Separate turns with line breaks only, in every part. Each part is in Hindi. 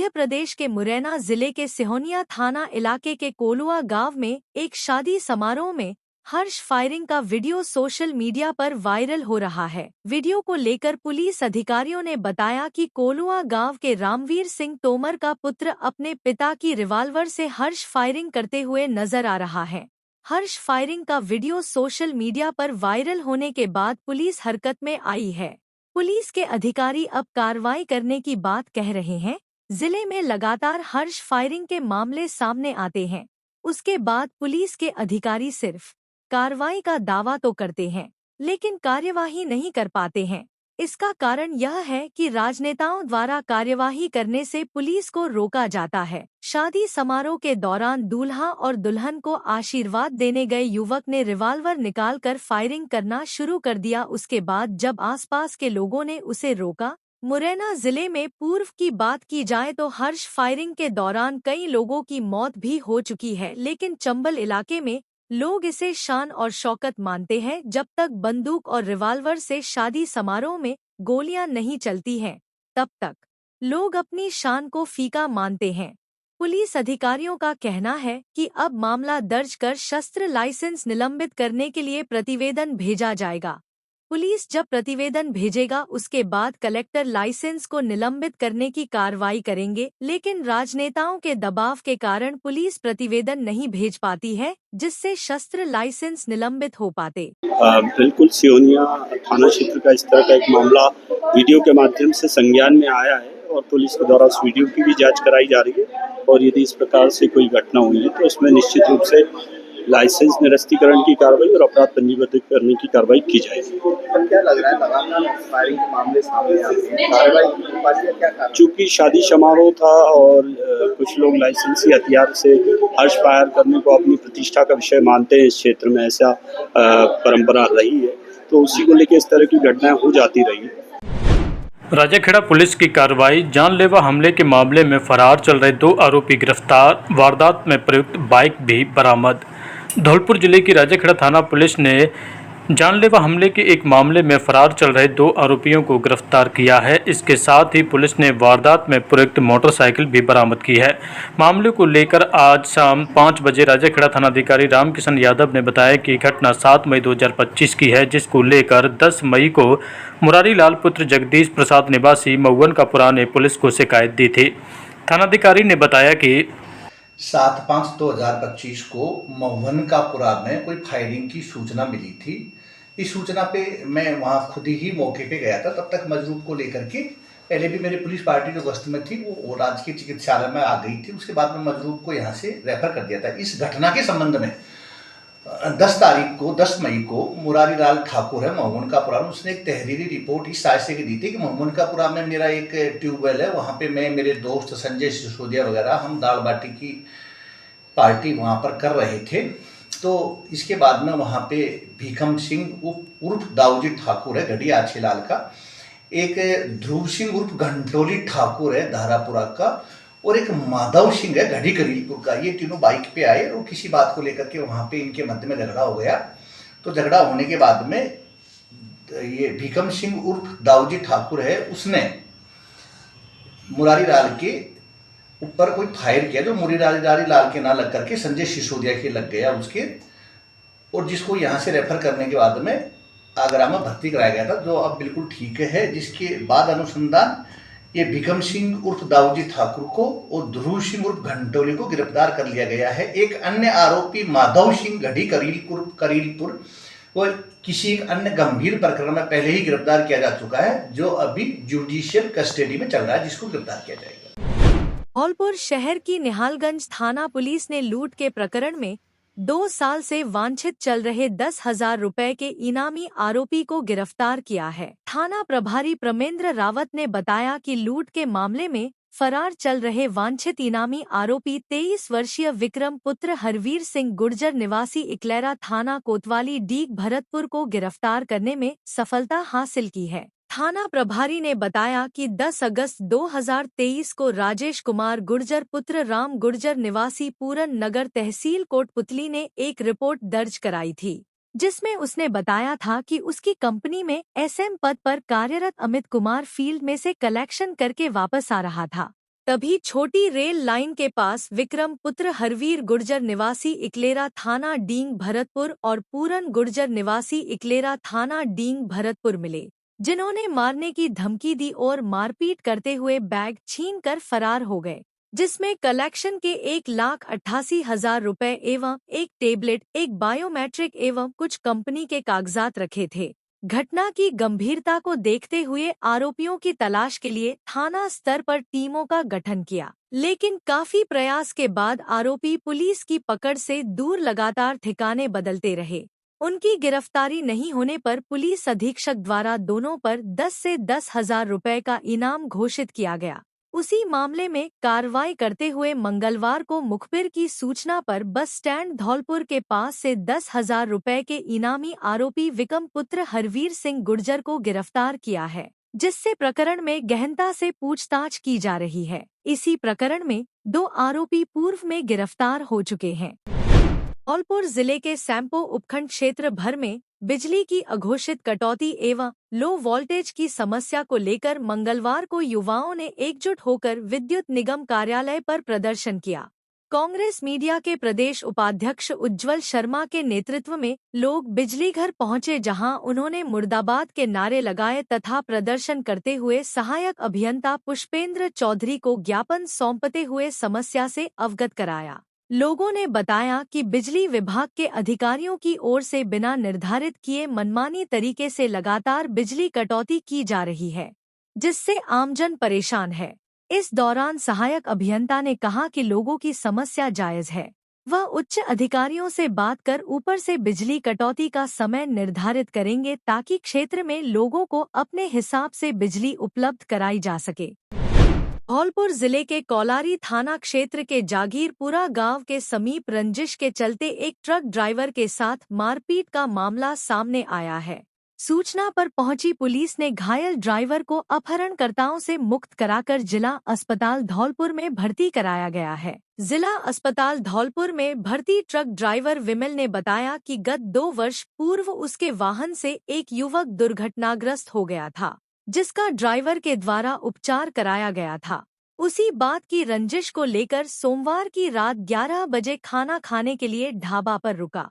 मध्य प्रदेश के मुरैना जिले के सिहोनिया थाना इलाके के कोलुआ गांव में एक शादी समारोह में हर्ष फायरिंग का वीडियो सोशल मीडिया पर वायरल हो रहा है। वीडियो को लेकर पुलिस अधिकारियों ने बताया कि कोलुआ गांव के रामवीर सिंह तोमर का पुत्र अपने पिता की रिवाल्वर से हर्ष फायरिंग करते हुए नजर आ रहा है। हर्ष फायरिंग का वीडियो सोशल मीडिया पर वायरल होने के बाद पुलिस हरकत में आई है। पुलिस के अधिकारी अब कार्रवाई करने की बात कह रहे हैं। जिले में लगातार हर्ष फायरिंग के मामले सामने आते हैं। उसके बाद पुलिस के अधिकारी सिर्फ कार्रवाई का दावा तो करते हैं, लेकिन कार्यवाही नहीं कर पाते हैं। इसका कारण यह है कि राजनेताओं द्वारा कार्यवाही करने से पुलिस को रोका जाता है। शादी समारोह के दौरान दूल्हा और दुल्हन को आशीर्वाद देने गए युवक ने रिवाल्वर निकालकर फायरिंग करना शुरू कर दिया। उसके बाद जब आसपास के लोगों ने उसे रोका। मुरैना जिले में पूर्व की बात की जाए तो हर्ष फायरिंग के दौरान कई लोगों की मौत भी हो चुकी है, लेकिन चंबल इलाके में लोग इसे शान और शौकत मानते हैं। जब तक बंदूक और रिवाल्वर से शादी समारोह में गोलियां नहीं चलती हैं, तब तक लोग अपनी शान को फीका मानते हैं। पुलिस अधिकारियों का कहना है कि अब मामला दर्ज कर शस्त्र लाइसेंस निलंबित करने के लिए प्रतिवेदन भेजा जाएगा। पुलिस जब प्रतिवेदन भेजेगा उसके बाद कलेक्टर लाइसेंस को निलंबित करने की कार्रवाई करेंगे, लेकिन राजनेताओं के दबाव के कारण पुलिस प्रतिवेदन नहीं भेज पाती है, जिससे शस्त्र लाइसेंस निलंबित हो पाते।
बिल्कुल सिहोनिया थाना क्षेत्र का इस तरह का एक मामला वीडियो के माध्यम से संज्ञान में आया है और पुलिस के द्वारा उस वीडियो की भी जांच कराई जा रही है और यदि इस प्रकार से कोई घटना हुई है तो उसमें निश्चित रूप से लाइसेंस निरस्तीकरण की कार्रवाई और अपराध पंजीबद्ध करने की कार्रवाई की जाएगी।
क्या लग रहा है लगातार फायरिंग के मामले सामने आते हैं, कार्रवाई हो पाती है क्या कारण?
चूँकि शादी समारोह था और कुछ लोग लाइसेंसी हथियार से हर्ष फायर करने को अपनी प्रतिष्ठा का विषय मानते हैं। इस क्षेत्र में ऐसा परंपरा रही है, तो उसी को लेकर इस तरह की घटनाएं हो जाती रही।
राजाखेड़ा पुलिस की कार्रवाई। जानलेवा हमले के मामले में फरार चल रहे 2 आरोपी गिरफ्तार। वारदात में प्रयुक्त बाइक भी बरामद। धौलपुर जिले की राजाखेड़ा थाना पुलिस ने जानलेवा हमले के एक मामले में फरार चल रहे 2 आरोपियों को गिरफ्तार किया है। इसके साथ ही पुलिस ने वारदात में प्रयुक्त मोटरसाइकिल भी बरामद की है। मामले को लेकर आज शाम 5 बजे राजाखेड़ा थानाधिकारी रामकिशन यादव ने बताया कि घटना 7 मई 2025 की है, जिसको लेकर 10 मई को मुरारी लाल पुत्र जगदीश प्रसाद निवासी मऊवनकापुरा ने पुलिस को शिकायत दी थी। थानाधिकारी ने बताया कि
7/5/2025 को मऊवनकापुरा में कोई फायरिंग की सूचना मिली थी। इस सूचना पे मैं वहाँ खुद ही मौके पे गया था। तब तक मजरूब को लेकर के पहले भी मेरी पुलिस पार्टी जो गश्त में थी वो राजकीय चिकित्सालय में आ गई थी। उसके बाद में मजरूब को यहाँ से रेफर कर दिया था। इस घटना के संबंध में 10 मई को मुरारी लाल ठाकुर है मऊवनकापुरा में, उसने एक तहरीरी रिपोर्ट इस आशय की दी थी कि मऊवनकापुरा में मेरा एक ट्यूबवेल है, वहाँ पे मैं मेरे दोस्त संजय सिसोदिया वगैरह हम दाल बाटी की पार्टी वहाँ पर कर रहे थे। तो इसके बाद में वहाँ पे भीखम सिंह उर्फ दाऊजी ठाकुर है घड़ी आछेलाल का, एक ध्रुव सिंह उर्फ घंटोली ठाकुर है धारापुरा का, और एक माधव सिंह है घड़ी करीलपुर का। ये तीनों बाइक पे आए और किसी बात को लेकर के वहाँ पे इनके मध्य में झगड़ा हो गया। तो झगड़ा होने के बाद में ये भीखम सिंह उर्फ दाऊजी ठाकुर है, उसने मुरारी लाल के ऊपर कोई फायर किया जो मुरारी लाल के ना लग करके संजय सिसोदिया के लग गया उसके, और जिसको यहाँ से रेफर करने के बाद में आगरा में भर्ती कराया गया था, जो अब बिल्कुल ठीक है। जिसके बाद अनुसंधान ये भीखम सिंह उर्फ दाऊजी ठाकुर को और ध्रुव सिंह उर्फ घंटोली को गिरफ्तार कर लिया गया है। एक अन्य आरोपी माधव सिंह घड़ी करीलपुर वो किसी एक अन्य गंभीर प्रकरण में पहले ही गिरफ्तार किया जा चुका है, जो अभी जुडिशियल कस्टडी में चल रहा है, जिसको गिरफ्तार किया जाएगा।
धौलपुर शहर की निहालगंज थाना पुलिस ने लूट के प्रकरण में 2 साल से वांछित चल रहे 10,000 रुपए के इनामी आरोपी को गिरफ्तार किया है। थाना प्रभारी प्रमेंद्र रावत ने बताया कि लूट के मामले में फरार चल रहे वांछित इनामी आरोपी 23 वर्षीय विक्रम पुत्र हरवीर सिंह गुर्जर निवासी इकलेरा थाना कोतवाली डीग भरतपुर को गिरफ्तार करने में सफलता हासिल की है। थाना प्रभारी ने बताया कि 10 अगस्त 2023 को राजेश कुमार गुर्जर पुत्र राम गुर्जर निवासी पूरन नगर तहसील कोटपुतली ने एक रिपोर्ट दर्ज कराई थी, जिसमें उसने बताया था कि उसकी कंपनी में एसएम पद पर कार्यरत अमित कुमार फील्ड में से कलेक्शन करके वापस आ रहा था। तभी छोटी रेल लाइन के पास विक्रम पुत्र हरवीर गुर्जर निवासी इकलेरा थाना डींग भरतपुर और पूरन गुर्जर निवासी इकलेरा थाना डींग भरतपुर मिले, जिन्होंने मारने की धमकी दी और मारपीट करते हुए बैग छीनकर फरार हो गए, जिसमें कलेक्शन के 1,88,000 रुपए एवं एक टेबलेट, एक बायोमेट्रिक एवं कुछ कंपनी के कागजात रखे थे। घटना की गंभीरता को देखते हुए आरोपियों की तलाश के लिए थाना स्तर पर टीमों का गठन किया, लेकिन काफी प्रयास के बाद आरोपी पुलिस की पकड़ से दूर लगातार ठिकाने बदलते रहे। उनकी गिरफ्तारी नहीं होने पर पुलिस अधीक्षक द्वारा दोनों पर 10 से 10,000 रुपए का इनाम घोषित किया गया। उसी मामले में कार्रवाई करते हुए मंगलवार को मुखबिर की सूचना पर बस स्टैंड धौलपुर के पास से 10,000 रुपए के इनामी आरोपी विक्रम पुत्र हरवीर सिंह गुर्जर को गिरफ्तार किया है, जिससे प्रकरण में गहनता से पूछताछ की जा रही है। इसी प्रकरण में 2 आरोपी पूर्व में गिरफ्तार हो चुके हैं। धौलपुर जिले के सैंपो उपखंड क्षेत्र भर में बिजली की अघोषित कटौती एवं लो वोल्टेज की समस्या को लेकर मंगलवार को युवाओं ने एकजुट होकर विद्युत निगम कार्यालय पर प्रदर्शन किया। कांग्रेस मीडिया के प्रदेश उपाध्यक्ष उज्जवल शर्मा के नेतृत्व में लोग बिजली घर पहुंचे, जहां उन्होंने मुर्दाबाद के नारे लगाए तथा प्रदर्शन करते हुए सहायक अभियंता पुष्पेंद्र चौधरी को ज्ञापन सौंपते हुए समस्या से अवगत कराया। लोगों ने बताया कि बिजली विभाग के अधिकारियों की ओर से बिना निर्धारित किए मनमानी तरीके से लगातार बिजली कटौती की जा रही है, जिससे आमजन परेशान है। इस दौरान सहायक अभियंता ने कहा कि लोगों की समस्या जायज है, वह उच्च अधिकारियों से बात कर ऊपर से बिजली कटौती का समय निर्धारित करेंगे ताकि क्षेत्र में लोगों को अपने हिसाब से बिजली उपलब्ध कराई जा सके। धौलपुर जिले के कौलारी थाना क्षेत्र के जागीरपुरा गांव के समीप रंजिश के चलते एक ट्रक ड्राइवर के साथ मारपीट का मामला सामने आया है। सूचना पर पहुंची पुलिस ने घायल ड्राइवर को अपहरणकर्ताओं से मुक्त कराकर जिला अस्पताल धौलपुर में भर्ती कराया गया है। जिला अस्पताल धौलपुर में भर्ती ट्रक ड्राइवर विमल ने बताया कि गत 2 वर्ष पूर्व उसके वाहन से एक युवक दुर्घटनाग्रस्त हो गया था, जिसका ड्राइवर के द्वारा उपचार कराया गया था। उसी बात की रंजिश को लेकर सोमवार की रात 11 बजे खाना खाने के लिए ढाबा पर रुका।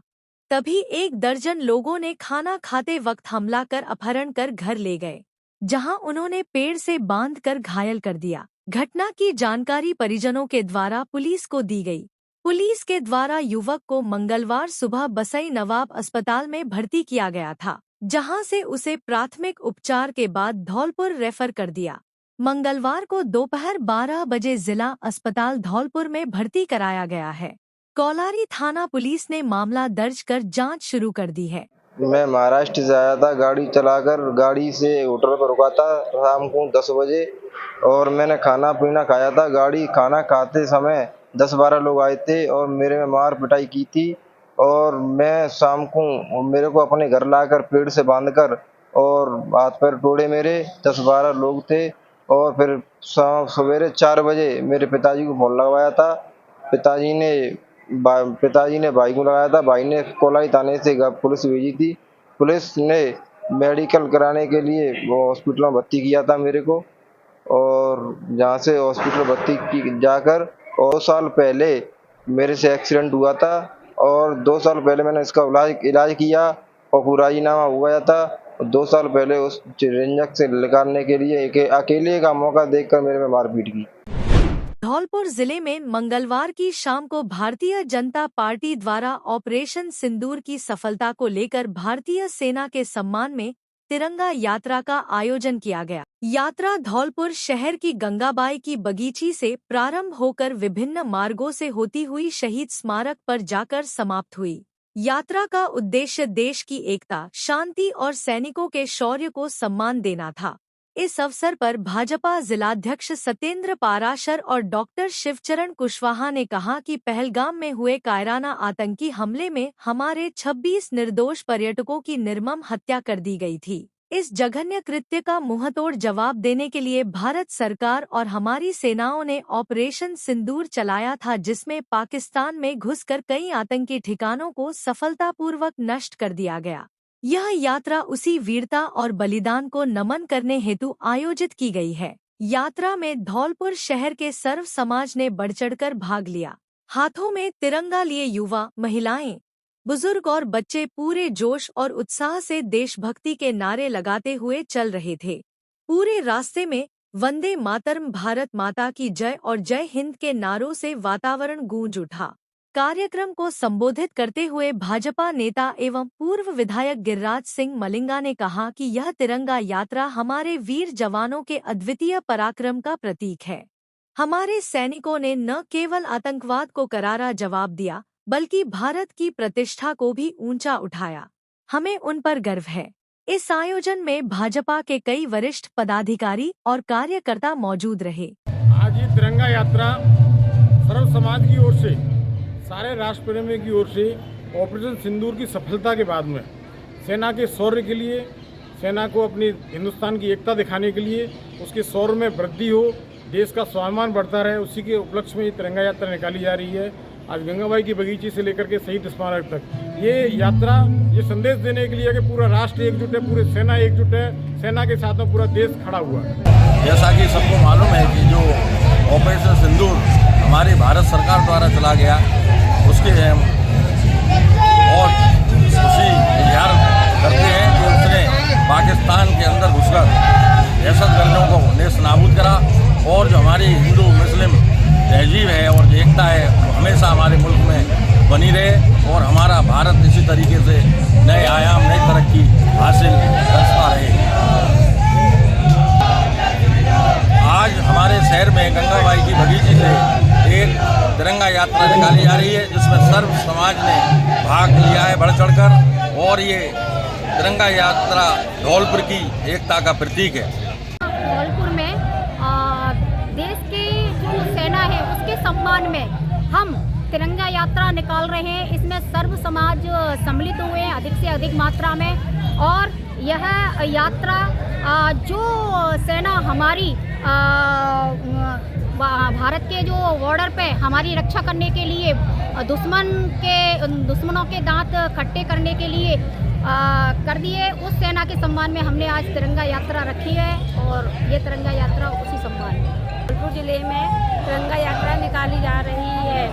तभी 1 दर्जन लोगों ने खाना खाते वक्त हमला कर अपहरण कर घर ले गए, जहां उन्होंने पेड़ से बांधकर घायल कर दिया। घटना की जानकारी परिजनों के द्वारा पुलिस को दी गई। पुलिस के द्वारा युवक को मंगलवार सुबह बसई नवाब अस्पताल में भर्ती किया गया था, जहां से उसे प्राथमिक उपचार के बाद धौलपुर रेफर कर दिया। मंगलवार को दोपहर 12 बजे जिला अस्पताल धौलपुर में भर्ती कराया गया है। कौलारी थाना पुलिस ने मामला दर्ज कर जांच शुरू कर दी है।
मैं महाराष्ट्र से आया था, गाड़ी चलाकर गाड़ी से होटल पर रुका था शाम को 10 बजे और मैंने खाना पीना खाया था। गाड़ी खाना खाते समय 10-12 लोग आए थे और मेरे में मार पिटाई की थी और मैं शाम को मेरे को अपने घर लाकर पेड़ से बांधकर और हाथ पैर तोड़े। मेरे 10-12 लोग थे और फिर सवेरे 4 बजे मेरे पिताजी को फोन लगवाया था। पिताजी ने भाई को लगाया था। भाई ने कोलाई थाने से पुलिस भेजी थी। पुलिस ने मेडिकल कराने के लिए वो हॉस्पिटल में भर्ती किया था मेरे को और जहाँ से हॉस्पिटल भर्ती की जाकर 2 साल पहले मेरे से एक्सीडेंट हुआ था और 2 साल पहले मैंने इसका इलाज किया और पूरा राजीनामा हुआ था। 2 साल पहले उस रेंजक से निकालने के लिए अकेले का मौका देखकर मेरे में मारपीट की।
धौलपुर जिले में मंगलवार की शाम को भारतीय जनता पार्टी द्वारा ऑपरेशन सिंदूर की सफलता को लेकर भारतीय सेना के सम्मान में तिरंगा यात्रा का आयोजन किया गया। यात्रा धौलपुर शहर की गंगाबाई की बगीची से प्रारंभ होकर विभिन्न मार्गों से होती हुई शहीद स्मारक पर जाकर समाप्त हुई। यात्रा का उद्देश्य देश की एकता, शांति और सैनिकों के शौर्य को सम्मान देना था। इस अवसर पर भाजपा जिलाध्यक्ष सत्येंद्र पाराशर और डॉक्टर शिवचरण कुशवाहा ने कहा कि पहलगाम में हुए कायराना आतंकी हमले में हमारे 26 निर्दोष पर्यटकों की निर्मम हत्या कर दी गई थी। इस जघन्य कृत्य का मुंहतोड़ जवाब देने के लिए भारत सरकार और हमारी सेनाओं ने ऑपरेशन सिंदूर चलाया था, जिसमें पाकिस्तान में घुसकर कई आतंकी ठिकानों को सफलतापूर्वक नष्ट कर दिया गया। यह यात्रा उसी वीरता और बलिदान को नमन करने हेतु आयोजित की गई है। यात्रा में धौलपुर शहर के सर्व समाज ने बढ़चढ़कर भाग लिया। हाथों में तिरंगा लिए युवा, महिलाएं, बुजुर्ग और बच्चे पूरे जोश और उत्साह से देशभक्ति के नारे लगाते हुए चल रहे थे। पूरे रास्ते में वंदे मातरम, भारत माता की जय और जय हिंद के नारों से वातावरण गूंज उठा। कार्यक्रम को संबोधित करते हुए भाजपा नेता एवं पूर्व विधायक गिरिराज सिंह मलिंगा ने कहा कि यह तिरंगा यात्रा हमारे वीर जवानों के अद्वितीय पराक्रम का प्रतीक है। हमारे सैनिकों ने न केवल आतंकवाद को करारा जवाब दिया, बल्कि भारत की प्रतिष्ठा को भी ऊंचा उठाया। हमें उन पर गर्व है। इस आयोजन में भाजपा के कई वरिष्ठ पदाधिकारी और कार्यकर्ता मौजूद रहे।
आज ये तिरंगा यात्रा सर्व समाज की ओर से, सारे राष्ट्र प्रेमियों की ओर से ऑपरेशन सिंदूर की सफलता के बाद में सेना के शौर्य के लिए, सेना को अपनी हिंदुस्तान की एकता दिखाने के लिए, उसके शौर्य में वृद्धि हो, देश का स्वाभिमान बढ़ता रहे, उसी के उपलक्ष्य में ये तिरंगा यात्रा निकाली जा रही है। आज गंगाबाई की बगीचे से लेकर के शहीद स्मारक तक ये यात्रा ये संदेश देने के लिए कि पूरा राष्ट्र एकजुट है, पूरी सेना एकजुट है, सेना के साथ में पूरा देश खड़ा हुआ है।
जैसा कि सबको मालूम है कि जो ऑपरेशन सिंदूर हमारी भारत सरकार द्वारा चला गया, उसके हम और खुशी इजहार करते हैं कि उसने पाकिस्तान के अंदर घुसकर दहशतगर्दों को नेस्त नाबूद करा और जो हमारी हिंदू मुस्लिम तहजीब है और जो एकता है वो हमेशा हमारे मुल्क में बनी रहे और हमारा भारत इसी तरीके से नए आयाम, नई तरक्की हासिल करता रहे। आज हमारे शहर में गंगाबाई की बगीचे से एक तिरंगा यात्रा निकाली जा रही है, जिसमें सर्व समाज ने भाग लिया है बढ़ चढ़कर, और ये तिरंगा यात्रा धौलपुर की एकता का प्रतीक है।
धौलपुर में देश की जो सेना है उसके सम्मान में हम तिरंगा यात्रा निकाल रहे हैं। इसमें सर्व समाज सम्मिलित हुए हैं अधिक से अधिक मात्रा में, और यह यात्रा जो सेना हमारी भारत के जो बॉर्डर पे हमारी रक्षा करने के लिए, दुश्मनों के दांत खट्टे करने के लिए कर दिए, उस सेना के सम्मान में हमने आज तिरंगा यात्रा रखी है और ये तिरंगा यात्रा उसी सम्मान में धौलपुर जिले में तिरंगा यात्रा निकाली जा रही है।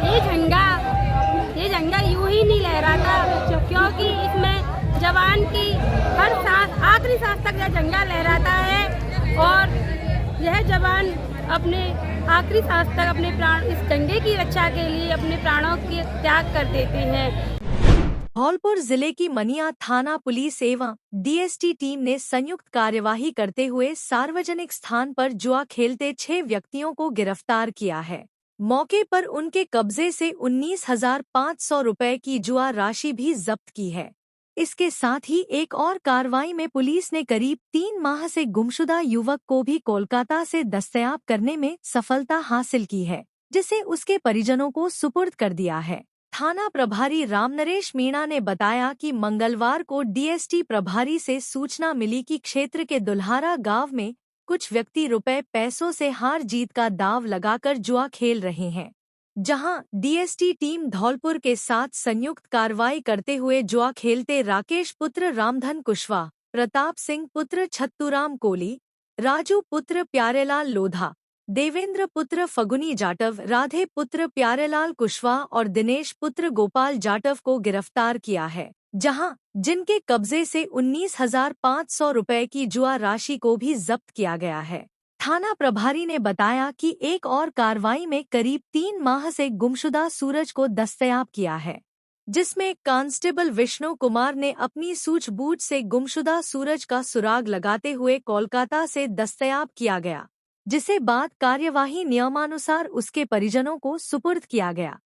ये झंडा यूं ही नहीं लहराता, क्योंकि इसमें जवान की हर सांस, आखिरी सांस तक यह झंडा लहराता है और यह जवान अपने आखिरी सांस तक अपने प्राण इस झंडे की रक्षा के लिए अपने प्राणों के त्याग कर देते हैं।
धौलपुर जिले की मनिया थाना पुलिस एवं डीएसटी टीम ने संयुक्त कार्यवाही करते हुए सार्वजनिक स्थान पर जुआ खेलते 6 व्यक्तियों को गिरफ्तार किया है। मौके पर उनके कब्जे से 19,500 रुपए की जुआ राशि भी जब्त की है। इसके साथ ही एक और कार्रवाई में पुलिस ने करीब 3 माह से गुमशुदा युवक को भी कोलकाता से दस्तयाब करने में सफलता हासिल की है, जिसे उसके परिजनों को सुपुर्द कर दिया है। थाना प्रभारी रामनरेश मीणा ने बताया कि मंगलवार को डीएसटी प्रभारी से सूचना मिली कि क्षेत्र के दुल्हारा गांव में कुछ व्यक्ति रुपए पैसों से हार जीत का दांव लगाकर जुआ खेल रहे हैं, जहां डीएसटी टीम धौलपुर के साथ संयुक्त कार्रवाई करते हुए जुआ खेलते राकेश पुत्र रामधन कुशवाहा, प्रताप सिंह पुत्र छत्तूराम कोली, राजू पुत्र प्यारेलाल लोधा, देवेंद्र पुत्र फगुनी जाटव, राधे पुत्र प्यारेलाल कुशवाहा और दिनेश पुत्र गोपाल जाटव को गिरफ्तार किया है, जहां जिनके कब्जे से 19,500 रुपए की जुआ राशि को भी जब्त किया गया है। थाना प्रभारी ने बताया कि एक और कार्रवाई में करीब 3 माह से गुमशुदा सूरज को दस्तयाब किया है, जिसमें कांस्टेबल विष्णु कुमार ने अपनी सूझबूझ से गुमशुदा सूरज का सुराग लगाते हुए कोलकाता से दस्तयाब किया गया, जिसे बाद कार्यवाही नियमानुसार उसके परिजनों को सुपुर्द किया गया।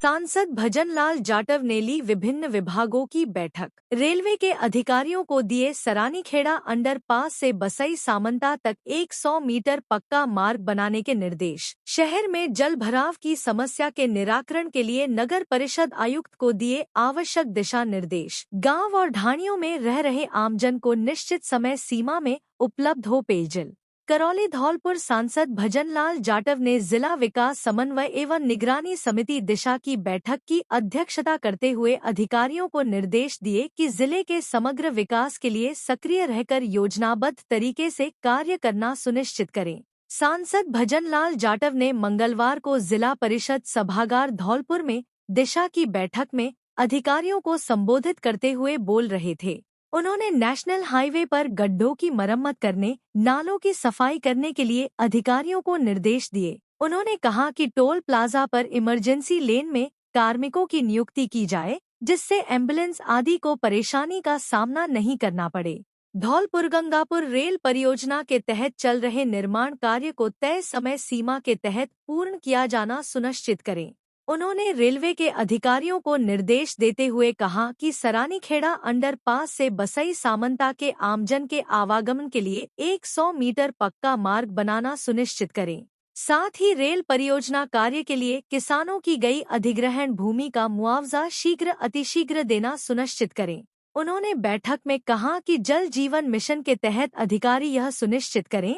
सांसद भजनलाल जाटव ने ली विभिन्न विभागों की बैठक। रेलवे के अधिकारियों को दिए सरानीखेड़ा अंडरपास से बसई सामंता तक 100 मीटर पक्का मार्ग बनाने के निर्देश। शहर में जल भराव की समस्या के निराकरण के लिए नगर परिषद आयुक्त को दिए आवश्यक दिशा निर्देश। गाँव और ढाणियों में रह रहे आमजन को निश्चित समय सीमा में उपलब्ध हो पेयजल। करौली धौलपुर सांसद भजनलाल जाटव ने जिला विकास समन्वय एवं निगरानी समिति दिशा की बैठक की अध्यक्षता करते हुए अधिकारियों को निर्देश दिए कि जिले के समग्र विकास के लिए सक्रिय रहकर योजनाबद्ध तरीके से कार्य करना सुनिश्चित करें। सांसद भजनलाल जाटव ने मंगलवार को जिला परिषद सभागार धौलपुर में दिशा की बैठक में अधिकारियों को संबोधित करते हुए बोल रहे थे। उन्होंने नेशनल हाईवे पर गड्ढों की मरम्मत करने, नालों की सफाई करने के लिए अधिकारियों को निर्देश दिए। उन्होंने कहा कि टोल प्लाजा पर इमरजेंसी लेन में कार्मिकों की नियुक्ति की जाए, जिससे एम्बुलेंस आदि को परेशानी का सामना नहीं करना पड़े। धौलपुर गंगापुर रेल परियोजना के तहत चल रहे निर्माण कार्य को तय समय सीमा के तहत पूर्ण किया जाना सुनिश्चित करें। उन्होंने रेलवे के अधिकारियों को निर्देश देते हुए कहा कि सरानीखेड़ा अंडरपास से बसई सामंता के आमजन के आवागमन के लिए 100 मीटर पक्का मार्ग बनाना सुनिश्चित करें। साथ ही रेल परियोजना कार्य के लिए किसानों की गई अधिग्रहण भूमि का मुआवजा शीघ्र अतिशीघ्र देना सुनिश्चित करें। उन्होंने बैठक में कहा कि जल जीवन मिशन के तहत अधिकारी यह सुनिश्चित करें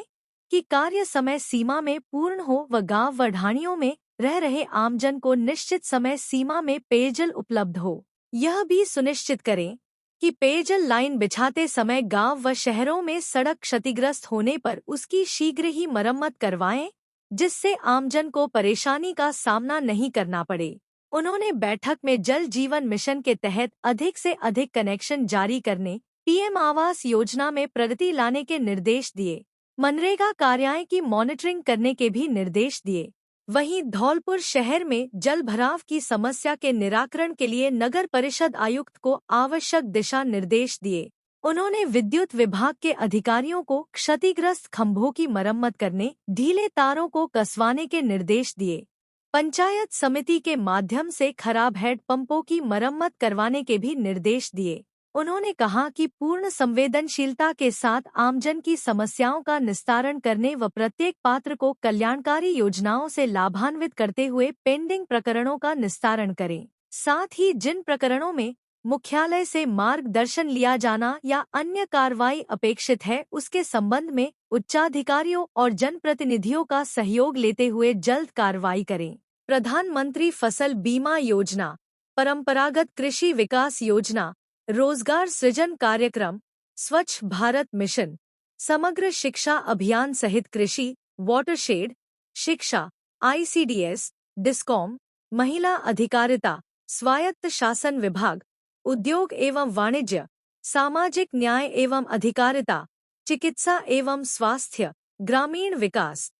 कि कार्य समय सीमा में पूर्ण हो व गांव व ढाणियों में रह रहे आमजन को निश्चित समय सीमा में पेयजल उपलब्ध हो। यह भी सुनिश्चित करें कि पेयजल लाइन बिछाते समय गांव व शहरों में सड़क क्षतिग्रस्त होने पर उसकी शीघ्र ही मरम्मत करवाएं, जिससे आमजन को परेशानी का सामना नहीं करना पड़े। उन्होंने बैठक में जल जीवन मिशन के तहत अधिक से अधिक कनेक्शन जारी करने, पीएम आवास योजना में प्रगति लाने के निर्देश दिए। मनरेगा कार्यालय की मॉनिटरिंग करने के भी निर्देश दिए। वहीं धौलपुर शहर में जल भराव की समस्या के निराकरण के लिए नगर परिषद आयुक्त को आवश्यक दिशा निर्देश दिए। उन्होंने विद्युत विभाग के अधिकारियों को क्षतिग्रस्त खंभों की मरम्मत करने, ढीले तारों को कसवाने के निर्देश दिए। पंचायत समिति के माध्यम से खराब हैंडपंपों की मरम्मत करवाने के भी निर्देश दिए। उन्होंने कहा कि पूर्ण संवेदनशीलता के साथ आमजन की समस्याओं का निस्तारण करने व प्रत्येक पात्र को कल्याणकारी योजनाओं से लाभान्वित करते हुए पेंडिंग प्रकरणों का निस्तारण करें। साथ ही जिन प्रकरणों में मुख्यालय से मार्गदर्शन लिया जाना या अन्य कार्रवाई अपेक्षित है, उसके संबंध में उच्चाधिकारियों और जनप्रतिनिधियों का सहयोग लेते हुए जल्द कार्रवाई करें। प्रधानमंत्री फसल बीमा योजना, परंपरागत कृषि विकास योजना, रोजगार सृजन कार्यक्रम, स्वच्छ भारत मिशन, समग्र शिक्षा अभियान सहित कृषि, वाटरशेड, शिक्षा, ICDS, डिस्कॉम, महिला अधिकारिता, स्वायत्त शासन विभाग, उद्योग एवं वाणिज्य, सामाजिक न्याय एवं अधिकारिता, चिकित्सा एवं स्वास्थ्य, ग्रामीण विकास,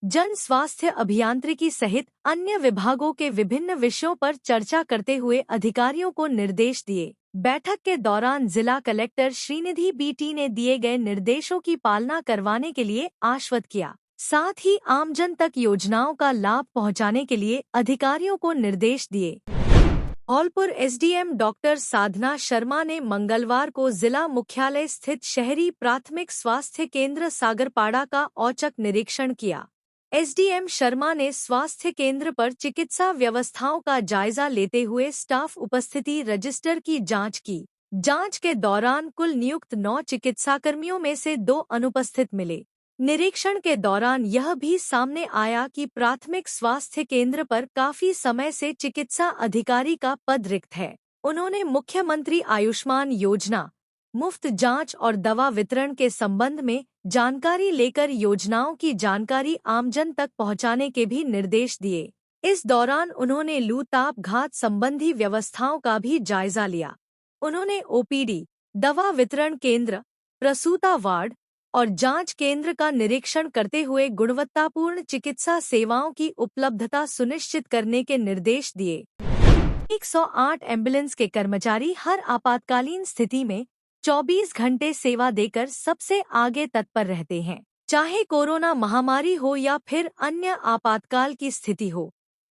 जन स्वास्थ्य अभियांत्रिकी सहित अन्य विभागों के विभिन्न विषयों पर चर्चा करते हुए अधिकारियों को निर्देश दिए। बैठक के दौरान जिला कलेक्टर श्रीनिधि BT ने दिए गए निर्देशों की पालना करवाने के लिए आश्वस्त किया। साथ ही आमजन तक योजनाओं का लाभ पहुंचाने के लिए अधिकारियों को निर्देश दिए। धौलपुर SDM डॉक्टर साधना शर्मा ने मंगलवार को जिला मुख्यालय स्थित शहरी प्राथमिक स्वास्थ्य केंद्र सागरपाड़ा का औचक निरीक्षण किया। SDM शर्मा ने स्वास्थ्य केंद्र पर चिकित्सा व्यवस्थाओं का जायजा लेते हुए स्टाफ उपस्थिति रजिस्टर की जांच की। जांच के दौरान कुल नियुक्त 9 चिकित्साकर्मियों में से 2 अनुपस्थित मिले। निरीक्षण के दौरान यह भी सामने आया कि प्राथमिक स्वास्थ्य केंद्र पर काफी समय से चिकित्सा अधिकारी का पद रिक्त है। उन्होंने मुख्यमंत्री आयुष्मान योजना, मुफ्त जांच और दवा वितरण के संबंध में जानकारी लेकर योजनाओं की जानकारी आमजन तक पहुंचाने के भी निर्देश दिए। इस दौरान उन्होंने लू ताप घात संबंधी व्यवस्थाओं का भी जायजा लिया। उन्होंने OPD, दवा वितरण केंद्र, प्रसूता वार्ड और जांच केंद्र का निरीक्षण करते हुए गुणवत्तापूर्ण चिकित्सा सेवाओं की उपलब्धता सुनिश्चित करने के निर्देश दिए। 108 एम्बुलेंस के कर्मचारी हर आपातकालीन स्थिति में 24 घंटे सेवा देकर सबसे आगे तत्पर रहते हैं। चाहे कोरोना महामारी हो या फिर अन्य आपातकाल की स्थिति हो,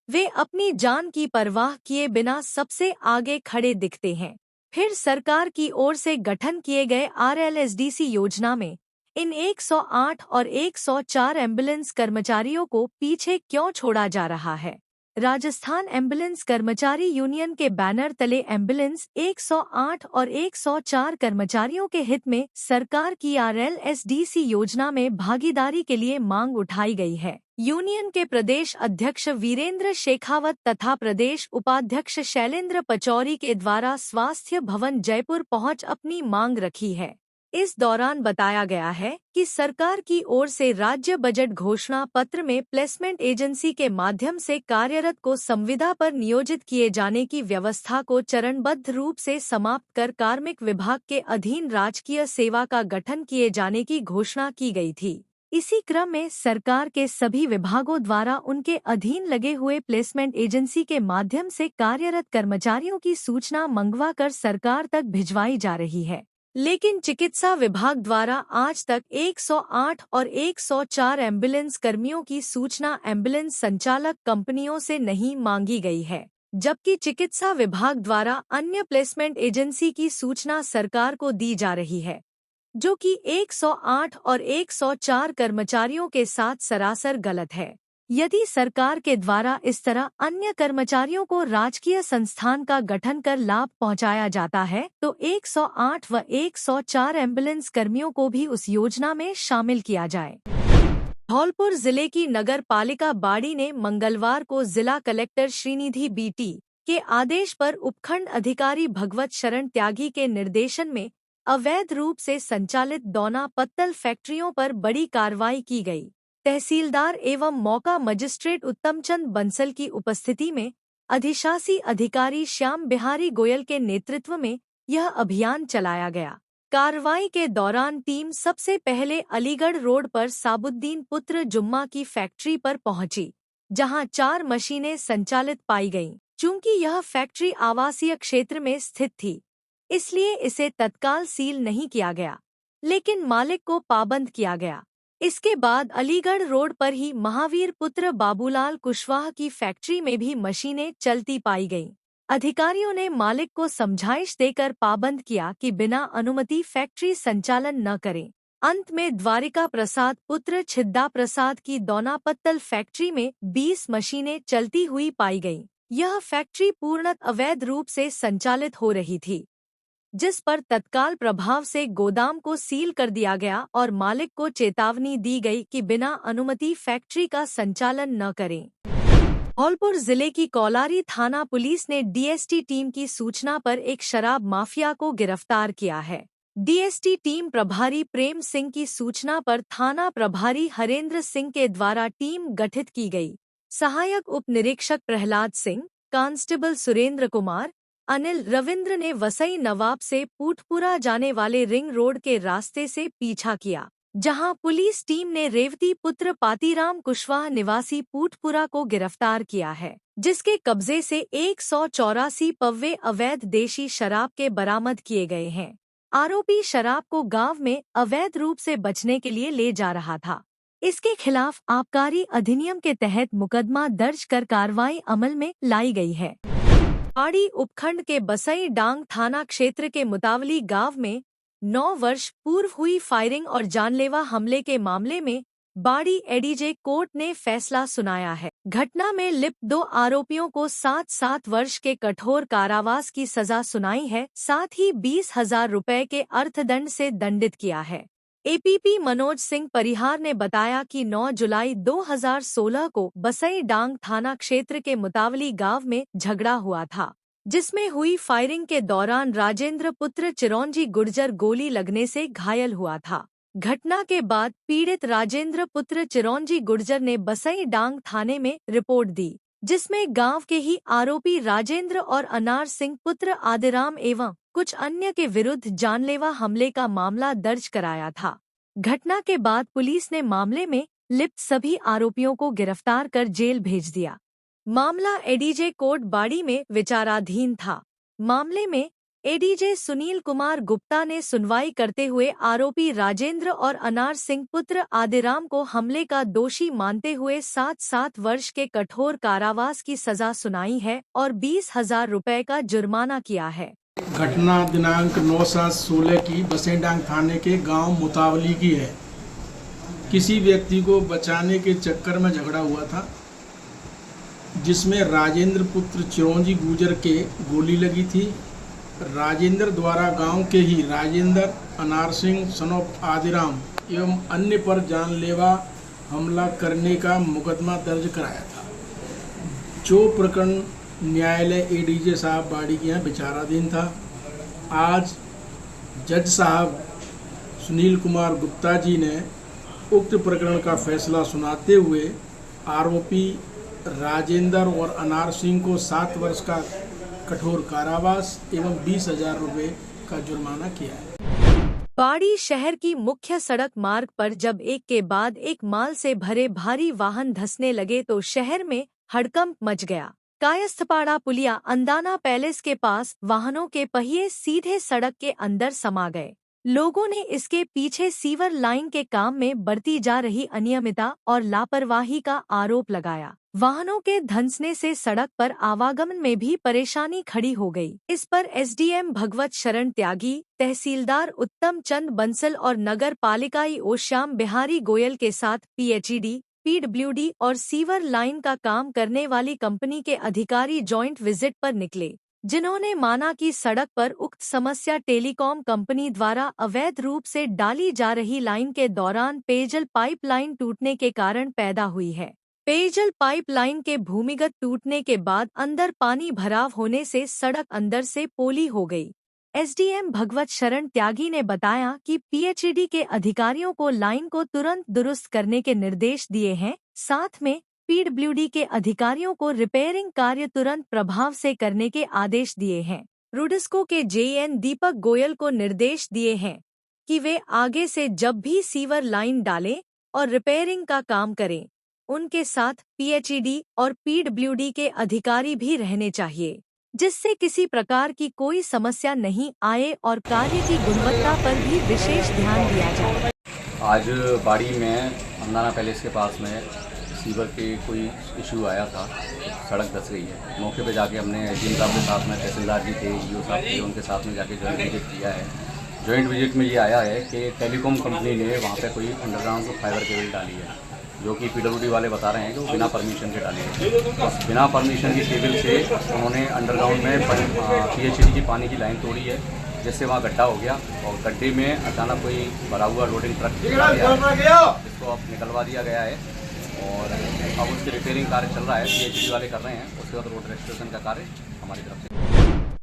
वे अपनी जान की परवाह किए बिना सबसे आगे खड़े दिखते हैं। फिर सरकार की ओर से गठन किए गए RLSDC योजना में इन 108 और 104 एम्बुलेंस कर्मचारियों को पीछे क्यों छोड़ा जा रहा है? राजस्थान एम्बुलेंस कर्मचारी यूनियन के बैनर तले एम्बुलेंस 108 और 104 कर्मचारियों के हित में सरकार की RLSDC योजना में भागीदारी के लिए मांग उठाई गई है। यूनियन के प्रदेश अध्यक्ष वीरेंद्र शेखावत तथा प्रदेश उपाध्यक्ष शैलेंद्र पचौरी के द्वारा स्वास्थ्य भवन जयपुर पहुंच अपनी मांग रखी है। इस दौरान बताया गया है कि सरकार की ओर से राज्य बजट घोषणा पत्र में प्लेसमेंट एजेंसी के माध्यम से कार्यरत को संविदा पर नियोजित किए जाने की व्यवस्था को चरणबद्ध रूप से समाप्त कर कार्मिक विभाग के अधीन राजकीय सेवा का गठन किए जाने की घोषणा की गई थी। इसी क्रम में सरकार के सभी विभागों द्वारा उनके अधीन लगे हुए प्लेसमेंट एजेंसी के माध्यम से कार्यरत कर्मचारियों की सूचना मंगवा कर सरकार तक भिजवाई जा रही है, लेकिन चिकित्सा विभाग द्वारा आज तक 108 और 104 एम्बुलेंस कर्मियों की सूचना एम्बुलेंस संचालक कंपनियों से नहीं मांगी गई है, जबकि चिकित्सा विभाग द्वारा अन्य प्लेसमेंट एजेंसी की सूचना सरकार को दी जा रही है, जो कि 108 और 104 कर्मचारियों के साथ सरासर गलत है। यदि सरकार के द्वारा इस तरह अन्य कर्मचारियों को राजकीय संस्थान का गठन कर लाभ पहुंचाया जाता है तो 108 व 104 एम्बुलेंस कर्मियों को भी उस योजना में शामिल किया जाए। धौलपुर जिले की नगर पालिका बाड़ी ने मंगलवार को जिला कलेक्टर श्रीनिधि BT के आदेश पर उपखंड अधिकारी भगवत शरण त्यागी के निर्देशन में अवैध रूप से संचालित दोना पत्तल फैक्ट्रियों पर बड़ी कार्रवाई की गई। तहसीलदार एवं मौका मजिस्ट्रेट उत्तमचंद बंसल की उपस्थिति में अधिशासी अधिकारी श्याम बिहारी गोयल के नेतृत्व में यह अभियान चलाया गया। कार्रवाई के दौरान टीम सबसे पहले अलीगढ़ रोड पर साबुद्दीन पुत्र जुम्मा की फैक्ट्री पर पहुंची, जहां 4 मशीनें संचालित पाई गईं। चूंकि यह फैक्ट्री आवासीय क्षेत्र में स्थित थी, इसलिए इसे तत्काल सील नहीं किया गया, लेकिन मालिक को पाबंद किया गया। इसके बाद अलीगढ़ रोड पर ही महावीर पुत्र बाबूलाल कुशवाहा की फैक्ट्री में भी मशीनें चलती पाई गईं। अधिकारियों ने मालिक को समझाइश देकर पाबंद किया कि बिना अनुमति फैक्ट्री संचालन न करें। अंत में द्वारिका प्रसाद पुत्र छिद्दा प्रसाद की दोना पत्तल फैक्ट्री में 20 मशीनें चलती हुई पाई गईं। यह फैक्ट्री पूर्णतः अवैध रूप से संचालित हो रही थी, जिस पर तत्काल प्रभाव से गोदाम को सील कर दिया गया और मालिक को चेतावनी दी गई कि बिना अनुमति फैक्ट्री का संचालन न करें। धौलपुर जिले की कौलारी थाना पुलिस ने DST टीम की सूचना पर एक शराब माफिया को गिरफ्तार किया है। DST टीम प्रभारी प्रेम सिंह की सूचना पर थाना प्रभारी हरेंद्र सिंह के द्वारा टीम गठित की गई। सहायक उप निरीक्षक प्रहलाद सिंह, कांस्टेबल सुरेंद्र कुमार, अनिल रविंद्र ने वसई नवाब से पूठपुरा जाने वाले रिंग रोड के रास्ते से पीछा किया, जहां पुलिस टीम ने रेवती पुत्र पातीराम कुशवाहा निवासी पूठपुरा को गिरफ्तार किया है, जिसके कब्जे से 184 पव्वे अवैध देशी शराब के बरामद किए गए हैं। आरोपी शराब को गांव में अवैध रूप से बचने के लिए ले जा रहा था। इसके खिलाफ आबकारी अधिनियम के तहत मुकदमा दर्ज कर कार्रवाई अमल में लाई गई है। बाड़ी उपखंड के बसई डांग थाना क्षेत्र के मुतावली गांव में 9 वर्ष पूर्व हुई फायरिंग और जानलेवा हमले के मामले में बाड़ी एडीजे कोर्ट ने फैसला सुनाया है। घटना में लिप्त 2 आरोपियों को 7-7 वर्ष के कठोर कारावास की सजा सुनाई है, साथ ही 20,000 रुपए के अर्थदंड से दंडित किया है। APP मनोज सिंह परिहार ने बताया कि 9 जुलाई 2016 को बसई डांग थाना क्षेत्र के मुतावली गांव में झगड़ा हुआ था, जिसमें हुई फायरिंग के दौरान राजेंद्र पुत्र चिरौंजी गुर्जर गोली लगने से घायल हुआ था। घटना के बाद पीड़ित राजेंद्र पुत्र चिरौंजी गुर्जर ने बसई डांग थाने में रिपोर्ट दी, जिसमें गांव के ही आरोपी राजेंद्र और अनार सिंह पुत्र आदिराम एवं कुछ अन्य के विरुद्ध जानलेवा हमले का मामला दर्ज कराया था। घटना के बाद पुलिस ने मामले में लिप्त सभी आरोपियों को गिरफ्तार कर जेल भेज दिया। मामला एडीजे कोर्ट बाड़ी में विचाराधीन था। मामले में एडीजे सुनील कुमार गुप्ता ने सुनवाई करते हुए आरोपी राजेंद्र और अनार सिंह पुत्र आदिराम को हमले का दोषी मानते हुए 7-7 वर्ष के कठोर कारावास की सजा सुनाई है और 20,000 रुपए का जुर्माना किया है।
घटना दिनांक 9/7/16 की बसेडांग थाने के गांव मुतावली की है। किसी व्यक्ति को बचाने के चक्कर में झगड़ा हुआ था। जिसमें राजेंद्र पुत्र चिरंजी गुजर के गोली लगी थी। राजेंद्र द्वारा गांव के ही राजेंद्र अनार सिंह सन ऑफ आदिराम एवं अन्य पर जानलेवा हमला करने का मुकदमा दर्ज कराया था, जो प्रकरण न्यायालय एडीजे साहब बाड़ी के यहाँ विचाराधीन था। आज जज साहब सुनील कुमार गुप्ता जी ने उक्त प्रकरण का फैसला सुनाते हुए आरोपी राजेंद्र और अनार सिंह को 7 वर्ष का कठोर कारावास एवं 20,000 रुपये का जुर्माना किया है।
बाड़ी शहर की मुख्य सड़क मार्ग पर जब एक के बाद एक माल से भरे भारी वाहन धंसने लगे तो शहर में हड़कंप मच गया। कायस्थपाड़ा पुलिया अंदाना पैलेस के पास वाहनों के पहिए सीधे सड़क के अंदर समा गए। लोगों ने इसके पीछे सीवर लाइन के काम में बरती जा रही अनियमितता और लापरवाही का आरोप लगाया। वाहनों के धंसने से सड़क पर आवागमन में भी परेशानी खड़ी हो गई। इस पर एसडीएम भगवत शरण त्यागी, तहसीलदार उत्तम चंद बंसल और नगर पालिकाई ओश्याम बिहारी गोयल के साथ पीएचईडी, पीडब्ल्यूडी और सीवर लाइन का काम करने वाली कंपनी के अधिकारी जॉइंट विजिट पर निकले, जिन्होंने माना कि सड़क पर उक्त समस्या टेलीकॉम कंपनी द्वारा अवैध रूप से डाली जा रही लाइन के दौरान पेयजल पाइपलाइन टूटने के कारण पैदा हुई है। पेयजल पाइपलाइन के भूमिगत टूटने के बाद अंदर पानी भराव होने से सड़क अंदर से पोली हो गई। एसडीएम भगवत शरण त्यागी ने बताया कि पीएचईडी के अधिकारियों को लाइन को तुरंत दुरुस्त करने के निर्देश दिए हैं, साथ में पीडब्ल्यूडी के अधिकारियों को रिपेयरिंग कार्य तुरंत प्रभाव से करने के आदेश दिए हैं। रुडिस्को के जेएन दीपक गोयल को निर्देश दिए हैं कि वे आगे से जब भी सीवर लाइन डालें और रिपेयरिंग का काम करें, उनके साथ पीएचईडी और पीडब्ल्यूडी के अधिकारी भी रहने चाहिए, जिससे किसी प्रकार की कोई समस्या नहीं आए और कार्य की गुणवत्ता पर भी विशेष ध्यान दिया जाए।
आज बाड़ी में अंदाना पैलेस के पास में सीवर के कोई इशू आया था, सड़क धंस गई है। मौके पे जाके हमने एसडीएम साहब के साथ में, तहसीलदार जी थे, ईओ साहब थे, उनके साथ में जाके जॉइंट विजिट किया है। जॉइंट विजिट में ये आया है कि टेलीकॉम कंपनी ने वहाँ पे कोई अंडरग्राउंड फाइबर केबल डाली है, जो कि पीडब्ल्यूडी वाले बता रहे हैं कि वो बिना परमिशन के डाली है। तो बिना परमिशन की केबल से उन्होंने अंडरग्राउंड में पीएचईडी की पानी की लाइन तोड़ी है, जिससे वहाँ गड्ढा हो गया और गड्ढे में अचानक कोई भरा हुआ लोडिंग ट्रक जिसको अब निकलवा दिया गया है और अब उसकी रिपेयरिंग कार्य चल रहा है, पीएचईडी वाले कर रहे हैं। उसके बाद रोड रेस्टोरेशन का कार्य हमारी तरफ से।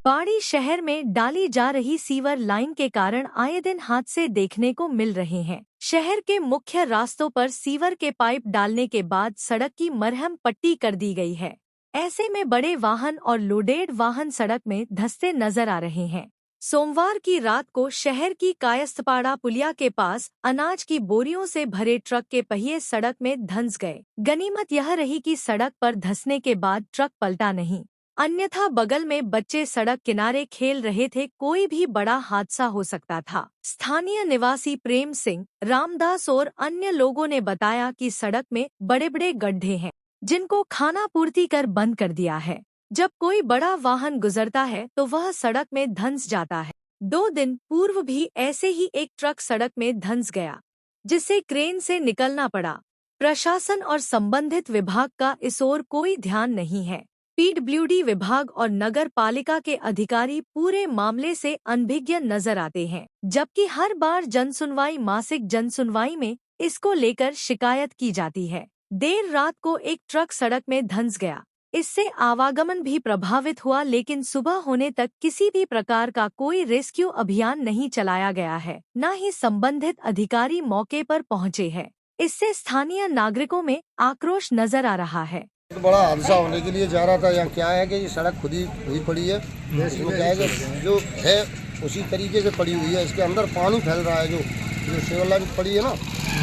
बाड़ी शहर में डाली जा रही सीवर लाइन के कारण आए दिन हादसे देखने को मिल रहे हैं। शहर के मुख्य रास्तों पर सीवर के पाइप डालने के बाद सड़क की मरहम पट्टी कर दी गई है। ऐसे में बड़े वाहन और लोडेड वाहन सड़क में धंसते नजर आ रहे हैं। सोमवार की रात को शहर की कायस्थपाड़ा पुलिया के पास अनाज की बोरियों से भरे ट्रक के पहिए सड़क में धंस गए। गनीमत यह रही कि सड़क पर धंसने के बाद ट्रक पलटा नहीं, अन्यथा बगल में बच्चे सड़क किनारे खेल रहे थे, कोई भी बड़ा हादसा हो सकता था। स्थानीय निवासी प्रेम सिंह, रामदास और अन्य लोगों ने बताया कि सड़क में बड़े बड़े गड्ढे हैं, जिनको खाना पूर्ति कर बंद कर दिया है। जब कोई बड़ा वाहन गुजरता है तो वह सड़क में धंस जाता है। 2 दिन पूर्व भी ऐसे ही एक ट्रक सड़क में धंस गया, जिसे क्रेन से निकलना पड़ा। प्रशासन और संबंधित विभाग का इस ओर कोई ध्यान नहीं है। पीडब्ल्यूडी विभाग और नगर पालिका के अधिकारी पूरे मामले से अनभिज्ञ नजर आते हैं, जबकि हर बार जनसुनवाई मासिक जनसुनवाई में इसको लेकर शिकायत की जाती है। देर रात को एक ट्रक सड़क में धंस गया, इससे आवागमन भी प्रभावित हुआ, लेकिन सुबह होने तक किसी भी प्रकार का कोई रेस्क्यू अभियान नहीं चलाया गया है, न ही संबंधित अधिकारी मौके पर पहुंचे हैं। इससे स्थानीय नागरिकों में आक्रोश नजर आ रहा है।
तो बड़ा हादसा होने के लिए जा रहा था। यहाँ क्या है कि ये सड़क खुद ही हुई पड़ी है, इसमें क्या है कि जो है उसी तरीके से पड़ी हुई है। इसके अंदर पानी फैल रहा है, जो सेवर लाइन पड़ी है ना,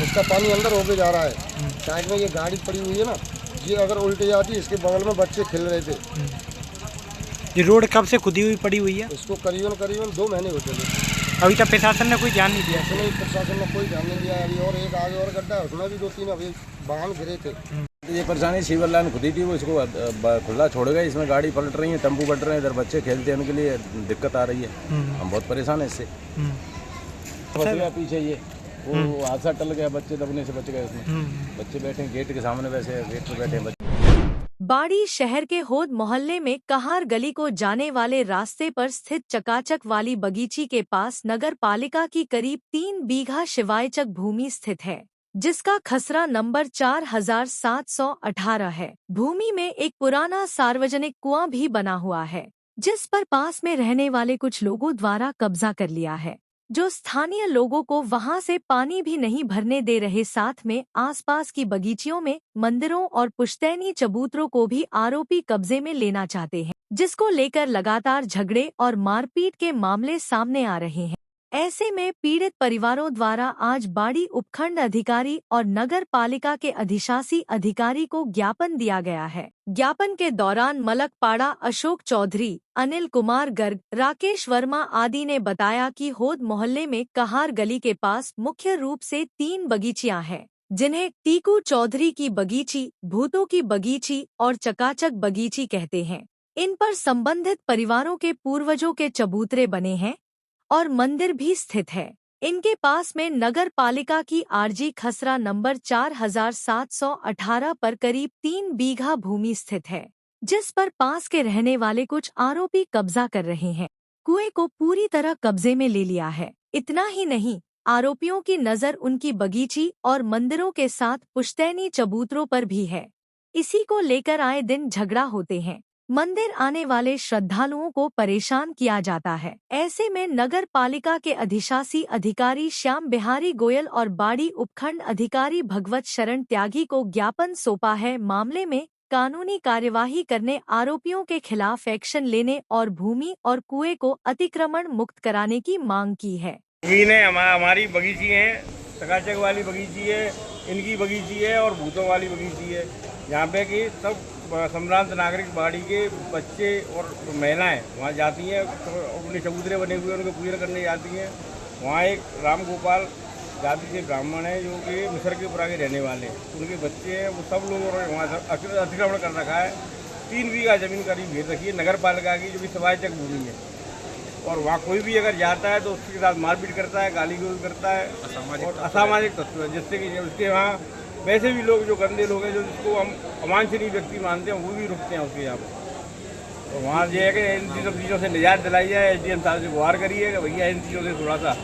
उसका पानी अंदर होके जा रहा है। साइड में ये गाड़ी पड़ी हुई है ना, ये अगर उल्टे जाती, इसके बगल में बच्चे खेल रहे थे।
ये रोड कब से खुदी हुई पड़ी हुई है?
इसको करीबन 2 महीने हो चले।
अभी तक प्रशासन ने कोई ध्यान नहीं दिया?
नहीं, प्रशासन ने कोई ध्यान नहीं दिया। अभी और एक आगे और गड्ढा है, उसमें भी 2-3 अभी वाहन गिरे थे।
ये परेशानी सीवर लाइन खुदी थी, वो इसको खुला छोड़ गए। इसमें गाड़ी पलट रही है, टेम्पू पलट रहे हैं, इधर बच्चे खेलते हैं, उनके लिए दिक्कत आ रही है। हम बहुत परेशान है इससे। फंस गया पीछे, ये वो हादसा टल गया, बच्चे दबने से बच गए उसमें। बच्चे बैठे गेट के सामने, वैसे गेट पे बैठे बच्चे।
बाड़ी शहर के होद मोहल्ले में कहार गली को जाने वाले रास्ते पर स्थित चकाचक वाली बगीची के पास नगर पालिका की करीब 3 बीघा शिवायचक भूमि स्थित है, जिसका खसरा नंबर 4718 है। भूमि में एक पुराना सार्वजनिक कुआं भी बना हुआ है, जिस पर पास में रहने वाले कुछ लोगों द्वारा कब्जा कर लिया है, जो स्थानीय लोगों को वहां से पानी भी नहीं भरने दे रहे। साथ में आसपास की बगीचियों में मंदिरों और पुश्तैनी चबूतरों को भी आरोपी कब्जे में लेना चाहते हैं, जिसको लेकर लगातार झगड़े और मारपीट के मामले सामने आ रहे हैं। ऐसे में पीड़ित परिवारों द्वारा आज बाड़ी उपखंड अधिकारी और नगर पालिका के अधिशासी अधिकारी को ज्ञापन दिया गया है। ज्ञापन के दौरान मलकपाड़ा अशोक चौधरी, अनिल कुमार गर्ग, राकेश वर्मा आदि ने बताया कि होद मोहल्ले में कहार गली के पास मुख्य रूप से 3 बगीचियां हैं, जिन्हें टीकू चौधरी की बगीची, भूतों की बगीची और चकाचक बगीची कहते हैं। इन पर संबंधित परिवारों के पूर्वजों के चबूतरे बने हैं और मंदिर भी स्थित है। इनके पास में नगर पालिका की आरजी खसरा नंबर 4718 पर करीब 3 बीघा भूमि स्थित है, जिस पर पास के रहने वाले कुछ आरोपी कब्जा कर रहे हैं। कुएं को पूरी तरह कब्जे में ले लिया है। इतना ही नहीं, आरोपियों की नजर उनकी बगीची और मंदिरों के साथ पुश्तैनी चबूतरों पर भी है। इसी को लेकर आए दिन झगड़ा होते हैं। मंदिर आने वाले श्रद्धालुओं को परेशान किया जाता है। ऐसे में नगर पालिका के अधिशासी अधिकारी श्याम बिहारी गोयल और बाड़ी उपखंड अधिकारी भगवत शरण त्यागी को ज्ञापन सौंपा है। मामले में कानूनी कार्यवाही करने, आरोपियों के खिलाफ एक्शन लेने और भूमि और कुएं को अतिक्रमण मुक्त कराने की मांग की है।
हमारी बगीची है, चकाचक वाली बगीची है, इनकी बगीची है और भूतों वाली बगीची है, जहाँ पे कि सब सम्रांत नागरिक बाड़ी के बच्चे और महिलाएं वहाँ जाती हैं, तो अपने चबूतरे बने हुए उनको पूजा करने जाती हैं। वहाँ एक राम गोपाल जाति के ब्राह्मण हैं जो कि मिसरकेपुरा के रहने वाले, उनके बच्चे हैं, वो सब लोगों ने वहाँ अतिक्रमण कर रखा है। 3 बीघा जमीन करीब घेर रखी है नगर पालिका की, जो कि शिवायचक भूमि है। और वहाँ कोई भी अगर जाता है तो उसके साथ मारपीट करता है, गाली गलौज करता है और असामाजिक तत्व है, जिससे कि उसके वहाँ वैसे भी लोग जो गंदे लोग हैं, जो जिसको हम अवांछनीय व्यक्ति मानते हैं, वो भी रुकते हैं उसके यहाँ पर। तो वहाँ ये है कि इन सब चीज़ों से निजात दिलाई जाए। SDM साहब से गुहार करिए कि भैया इन चीज़ों से थोड़ा सा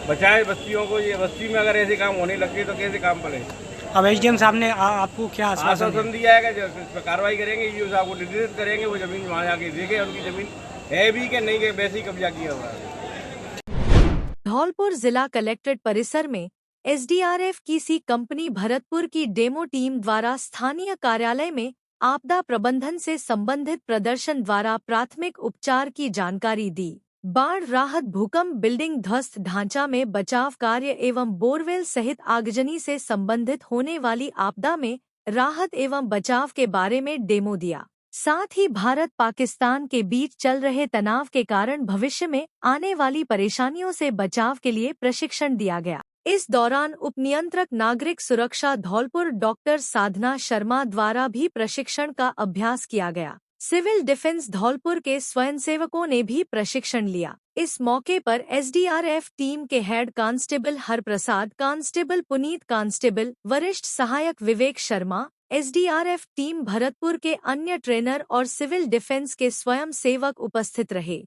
बचाए बस्तियों को। ये बस्ती में अगर ऐसे काम होने लगे तो कैसे काम पड़े।
अब SDM साहब ने आपको क्या
आश्वासन दिया है कि इस पर कार्रवाई करेंगे, EO साहब को निर्देशित करेंगे, वो ज़मीन वहाँ जाके देखे उनकी ज़मीन है भी कि नहीं, कि वैसे ही कब्जा किया हुआ है।
धौलपुर जिला कलेक्ट्रेट परिसर में SDRF की सी कंपनी भरतपुर की डेमो टीम द्वारा स्थानीय कार्यालय में आपदा प्रबंधन से संबंधित प्रदर्शन द्वारा प्राथमिक उपचार की जानकारी दी। बाढ़ राहत, भूकंप, बिल्डिंग ध्वस्त ढांचा में बचाव कार्य एवं बोरवेल सहित आगजनी से संबंधित होने वाली आपदा में राहत एवं बचाव के बारे में डेमो दिया। साथ ही भारत पाकिस्तान के बीच चल रहे तनाव के कारण भविष्य में आने वाली परेशानियों से बचाव के लिए प्रशिक्षण दिया गया। इस दौरान उप नियंत्रक नागरिक सुरक्षा धौलपुर डॉक्टर साधना शर्मा द्वारा भी प्रशिक्षण का अभ्यास किया गया। सिविल डिफेंस धौलपुर के स्वयंसेवकों ने भी प्रशिक्षण लिया। इस मौके पर SDRF टीम के head constable Harprasad, constable Puneet, constable वरिष्ठ सहायक विवेक शर्मा, SDRF टीम भरतपुर के अन्य ट्रेनर और सिविल डिफेंस के स्वयं सेवक उपस्थित रहे।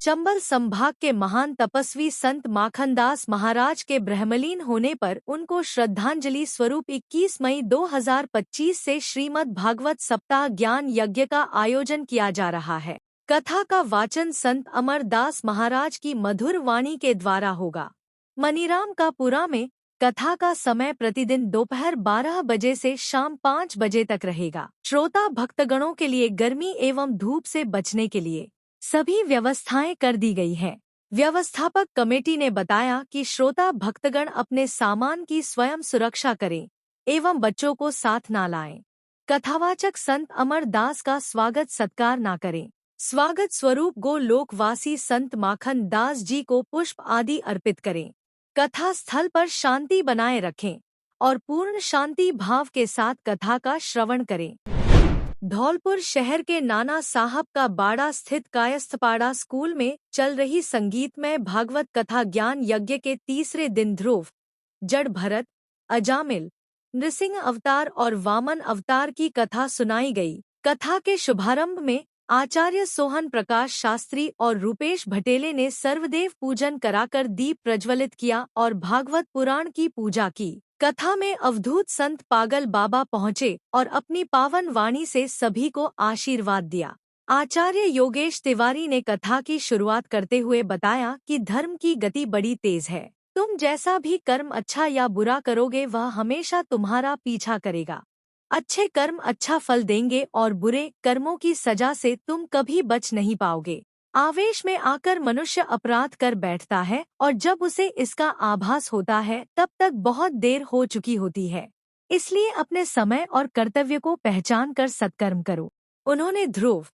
चंबल संभाग के महान तपस्वी संत माखनदास महाराज के ब्रह्मलीन होने पर उनको श्रद्धांजलि स्वरूप 21 मई 2025 से श्रीमद् भागवत सप्ताह ज्ञान यज्ञ का आयोजन किया जा रहा है। कथा का वाचन संत अमरदास महाराज की मधुर वाणी के द्वारा होगा। मनीराम का पुरा में कथा का समय प्रतिदिन दोपहर 12 बजे से शाम 5 बजे तक रहेगा। श्रोता भक्तगणों के लिए गर्मी एवं धूप से बचने के लिए सभी व्यवस्थाएं कर दी गई हैं। व्यवस्थापक कमेटी ने बताया कि श्रोता भक्तगण अपने सामान की स्वयं सुरक्षा करें एवं बच्चों को साथ न लाएं। कथावाचक संत अमरदास का स्वागत सत्कार न करें। स्वागत स्वरूप गो लोकवासी संत माखन दास जी को पुष्प आदि अर्पित करें। कथा स्थल पर शांति बनाए रखें और पूर्ण शांति भाव के साथ कथा का श्रवण करें। धौलपुर शहर के नाना साहब का बाड़ा स्थित कायस्थपाड़ा स्कूल में चल रही संगीतमय भागवत कथा ज्ञान यज्ञ के तीसरे दिन ध्रुव, जड़ भरत, अजामिल, नृसिंह अवतार और वामन अवतार की कथा सुनाई गई। कथा के शुभारंभ में आचार्य सोहन प्रकाश शास्त्री और रूपेश भटेले ने सर्वदेव पूजन कराकर दीप प्रज्वलित किया और भागवत पुराण की पूजा की। कथा में अवधूत संत पागल बाबा पहुँचे और अपनी पावन वाणी से सभी को आशीर्वाद दिया। आचार्य योगेश तिवारी ने कथा की शुरुआत करते हुए बताया कि धर्म की गति बड़ी तेज है। तुम जैसा भी कर्म अच्छा या बुरा करोगे वह हमेशा तुम्हारा पीछा करेगा। अच्छे कर्म अच्छा फल देंगे और बुरे कर्मों की सजा से तुम कभी बच नहीं पाओगे। आवेश में आकर मनुष्य अपराध कर बैठता है और जब उसे इसका आभास होता है तब तक बहुत देर हो चुकी होती है। इसलिए अपने समय और कर्तव्य को पहचान कर सत्कर्म करो। उन्होंने ध्रुव,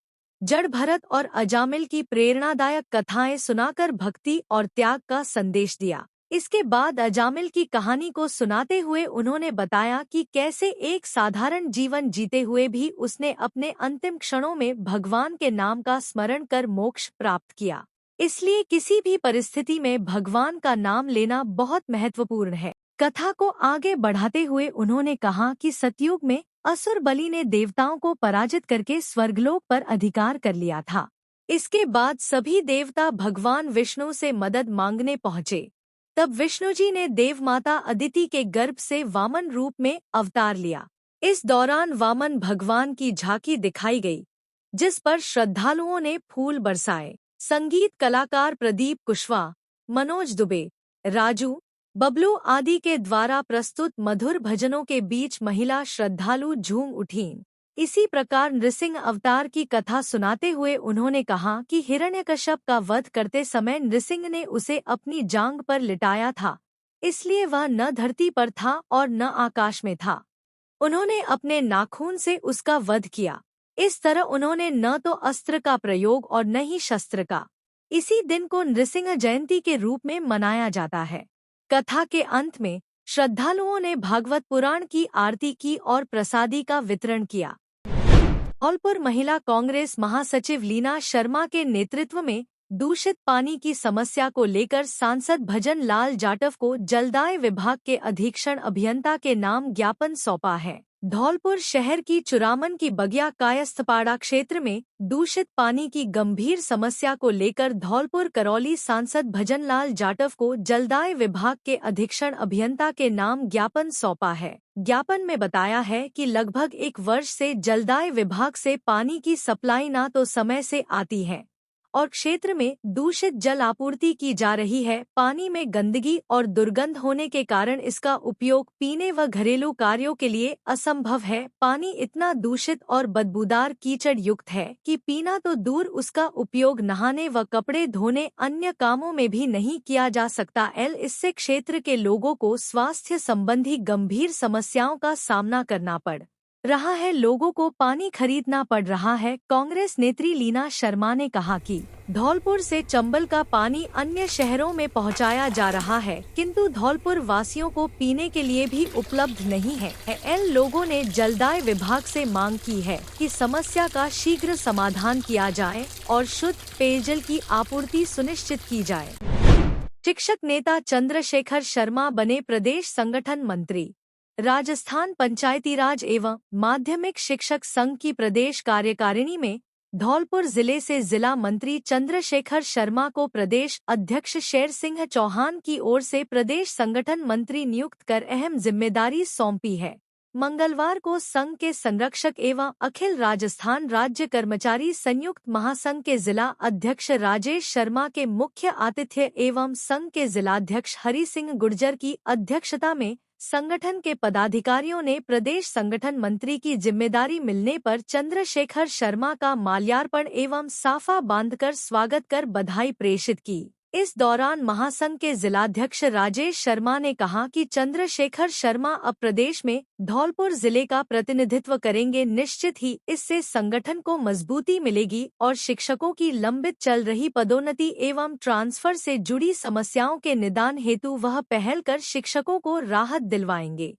जड़ भरत और अजामिल की प्रेरणादायक कथाएं सुनाकर भक्ति और त्याग का संदेश दिया। इसके बाद अजामिल की कहानी को सुनाते हुए उन्होंने बताया कि कैसे एक साधारण जीवन जीते हुए भी उसने अपने अंतिम क्षणों में भगवान के नाम का स्मरण कर मोक्ष प्राप्त किया। इसलिए किसी भी परिस्थिति में भगवान का नाम लेना बहुत महत्वपूर्ण है। कथा को आगे बढ़ाते हुए उन्होंने कहा कि सतयुग में असुर बलि ने देवताओं को पराजित करके स्वर्गलोक पर अधिकार कर लिया था। इसके बाद सभी देवता भगवान विष्णु से मदद मांगने पहुँचे। तब विष्णु जी ने देवमाता अदिति के गर्भ से वामन रूप में अवतार लिया। इस दौरान वामन भगवान की झांकी दिखाई गई, जिस पर श्रद्धालुओं ने फूल बरसाए। संगीत कलाकार प्रदीप कुशवाहा, मनोज दुबे, राजू, बबलू आदि के द्वारा प्रस्तुत मधुर भजनों के बीच महिला श्रद्धालु झूम उठीं। इसी प्रकार नृसिंह अवतार की कथा सुनाते हुए उन्होंने कहा कि हिरण्यकश्यप का वध करते समय नृसिंह ने उसे अपनी जांघ पर लिटाया था, इसलिए वह न धरती पर था और न आकाश में था। उन्होंने अपने नाखून से उसका वध किया। इस तरह उन्होंने न तो अस्त्र का प्रयोग और न ही शस्त्र का। इसी दिन को नृसिंह जयंती के रूप में मनाया जाता है। कथा के अंत में श्रद्धालुओं ने भागवत पुराण की आरती की और प्रसादी का वितरण किया। धौलपुर महिला कांग्रेस महासचिव लीना शर्मा के नेतृत्व में दूषित पानी की समस्या को लेकर सांसद भजन लाल जाटव को जलदाय विभाग के अधीक्षण अभियंता के नाम ज्ञापन सौंपा है। धौलपुर शहर की चुरामन की बगिया कायस्थपाड़ा क्षेत्र में दूषित पानी की गंभीर समस्या को लेकर धौलपुर करौली सांसद भजनलाल जाटव को जलदाय विभाग के अधीक्षण अभियंता के नाम ज्ञापन सौंपा है। ज्ञापन में बताया है कि लगभग 1 वर्ष से जलदाय विभाग से पानी की सप्लाई न तो समय से आती है और क्षेत्र में दूषित जल आपूर्ति की जा रही है। पानी में गंदगी और दुर्गंध होने के कारण इसका उपयोग पीने व घरेलू कार्यों के लिए असंभव है। पानी इतना दूषित और बदबूदार कीचड़ युक्त है कि पीना तो दूर, उसका उपयोग नहाने व कपड़े धोने अन्य कामों में भी नहीं किया जा सकता। इससे क्षेत्र के लोगों को स्वास्थ्य संबंधी गंभीर समस्याओं का सामना करना पड़ रहा है। लोगों को पानी खरीदना पड़ रहा है। कांग्रेस नेत्री लीना शर्मा ने कहा कि धौलपुर से चंबल का पानी अन्य शहरों में पहुंचाया जा रहा है, किंतु धौलपुर वासियों को पीने के लिए भी उपलब्ध नहीं है। लोगों ने जलदाय विभाग से मांग की है कि समस्या का शीघ्र समाधान किया जाए और शुद्ध पेयजल की आपूर्ति सुनिश्चित की जाए। शिक्षक नेता चंद्रशेखर शर्मा बने प्रदेश संगठन मंत्री। राजस्थान पंचायतीराज एवं माध्यमिक शिक्षक संघ की प्रदेश कार्यकारिणी में धौलपुर जिले से जिला मंत्री चंद्रशेखर शर्मा को प्रदेश अध्यक्ष शेर सिंह चौहान की ओर से प्रदेश संगठन मंत्री नियुक्त कर अहम जिम्मेदारी सौंपी है। मंगलवार को संघ के संरक्षक एवं अखिल राजस्थान राज्य कर्मचारी संयुक्त महासंघ के जिला अध्यक्ष राजेश शर्मा के मुख्य आतिथ्य एवं संघ के जिलाध्यक्ष हरि सिंह गुर्जर की अध्यक्षता में संगठन के पदाधिकारियों ने प्रदेश संगठन मंत्री की जिम्मेदारी मिलने पर चंद्रशेखर शर्मा का माल्यार्पण एवं साफा बांधकर स्वागत कर बधाई प्रेषित की। इस दौरान महासंघ के जिलाध्यक्ष राजेश शर्मा ने कहा कि चंद्रशेखर शर्मा अब प्रदेश में धौलपुर जिले का प्रतिनिधित्व करेंगे। निश्चित ही इससे संगठन को मजबूती मिलेगी और शिक्षकों की लंबित चल रही पदोन्नति एवं ट्रांसफर से जुड़ी समस्याओं के निदान हेतु वह पहल कर शिक्षकों को राहत दिलवाएंगे।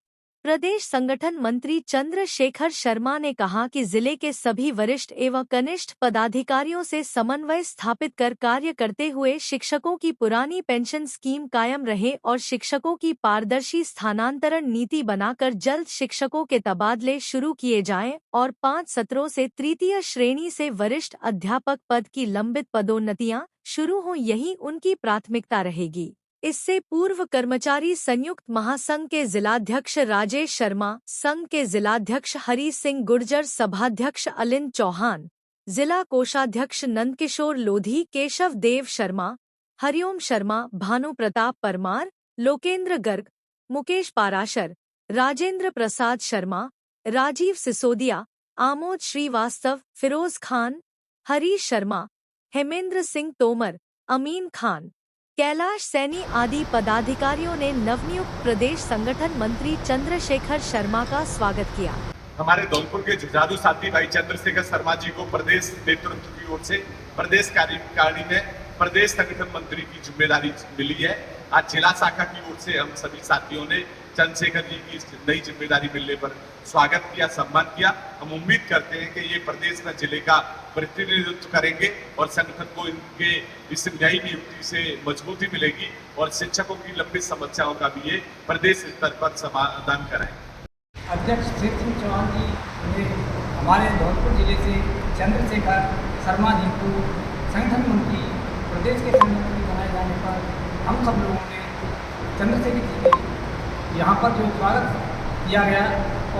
प्रदेश संगठन मंत्री चंद्रशेखर शर्मा ने कहा कि जिले के सभी वरिष्ठ एवं कनिष्ठ पदाधिकारियों से समन्वय स्थापित कर कार्य करते हुए शिक्षकों की पुरानी पेंशन स्कीम कायम रहे और शिक्षकों की पारदर्शी स्थानांतरण नीति बनाकर जल्द शिक्षकों के तबादले शुरू किए जाएं और 5 सत्रों से तृतीय श्रेणी से वरिष्ठ अध्यापक पद की लंबित पदोन्नतियां शुरू हों, यही उनकी प्राथमिकता रहेगी। इससे पूर्व कर्मचारी संयुक्त महासंघ के जिलाध्यक्ष राजेश शर्मा, संघ के जिलाध्यक्ष हरी सिंह गुर्जर, सभाध्यक्ष अलिन चौहान, जिला कोषाध्यक्ष नंदकिशोर लोधी, केशव देव शर्मा, हरिओम शर्मा, भानु प्रताप परमार, लोकेंद्र गर्ग, मुकेश पाराशर, राजेंद्र प्रसाद शर्मा, राजीव सिसोदिया, आमोद श्रीवास्तव, फिरोज खान, हरीश शर्मा, हेमेंद्र सिंह तोमर, अमीन खान, कैलाश सैनी आदि पदाधिकारियों ने नवनियुक्त प्रदेश संगठन मंत्री चंद्रशेखर शर्मा का स्वागत किया।
हमारे धौलपुर के जुझारू साथी भाई चंद्रशेखर शर्मा जी को प्रदेश नेतृत्व की ओर से प्रदेश कार्यकारिणी में प्रदेश संगठन मंत्री की जिम्मेदारी मिली है। आज जिला शाखा की ओर से हम सभी साथियों ने चंद्रशेखर जी की नई जिम्मेदारी मिलने पर स्वागत किया, सम्मान किया। हम उम्मीद करते हैं कि ये प्रदेश में जिले का प्रतिनिधित्व करेंगे और संगठन को इनके इस नई नियुक्ति से मजबूती मिलेगी और शिक्षकों की लंबित समस्याओं का भी ये प्रदेश स्तर पर समाधान कराएंगे।
अध्यक्ष श्री सिंह चौहान जी ने हमारे धौलपुर जिले से चंद्रशेखर शर्मा जी को संगठन मंत्री, प्रदेश के संगठन मंत्री बनाए जाने पर हम सब लोगों ने चंद्रशेखर जी के यहाँ पर जो स्वागत किया गया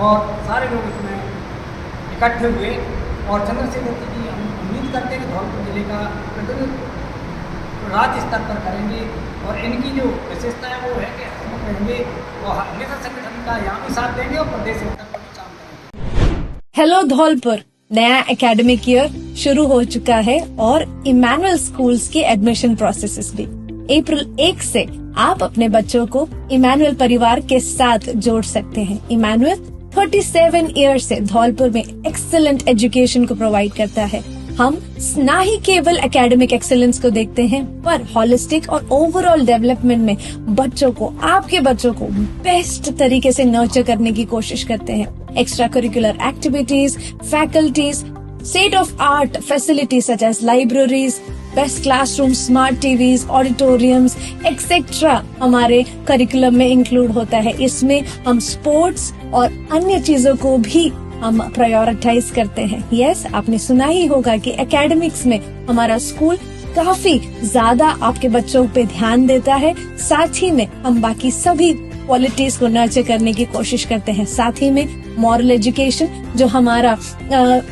और सारे लोग इसमें इकट्ठे हुए और चंद्रशेखर जी की हम उम्मीद करते हैं कि धौलपुर जिले का प्रतिनिधित्व राज्य स्तर पर करेंगे और इनकी जो विशेषता है वो है कि हम कहेंगे वो हमेशा संगठन का यहाँ भी साथ देंगे और प्रदेश स्तर पर भी काम करेंगे।
हेलो धौलपुर, नया एकेडमिक ईयर शुरू हो चुका है और इमैनुअल स्कूल्स के एडमिशन प्रोसेसेस भी अप्रैल 1 से आप अपने बच्चों को इमैनुअल परिवार के साथ जोड़ सकते हैं। इमैनुअल 37 ईयर से धौलपुर में एक्सीलेंट एजुकेशन को प्रोवाइड करता है। हम न ही केवल एकेडमिक एक्सीलेंस को देखते हैं पर हॉलिस्टिक और ओवरऑल डेवलपमेंट में बच्चों को, आपके बच्चों को बेस्ट तरीके से नर्चर करने की कोशिश करते हैं। Extra curricular activities, faculties, state of art facilities such as libraries, best classroom, smart TVs, auditoriums etcetera हमारे करिकुलम में इंक्लूड होता है। इसमें हम स्पोर्ट्स और अन्य चीजों को भी हम प्रायोरिटाइज करते हैं। यस, आपने सुना ही होगा कि एकेडमिक्स में हमारा स्कूल काफी ज्यादा आपके बच्चों पे ध्यान देता है। साथ ही में हम बाकी सभी क्वालिटीज को नर्चर करने की कोशिश करते हैं। साथ ही में मॉरल एजुकेशन जो हमारा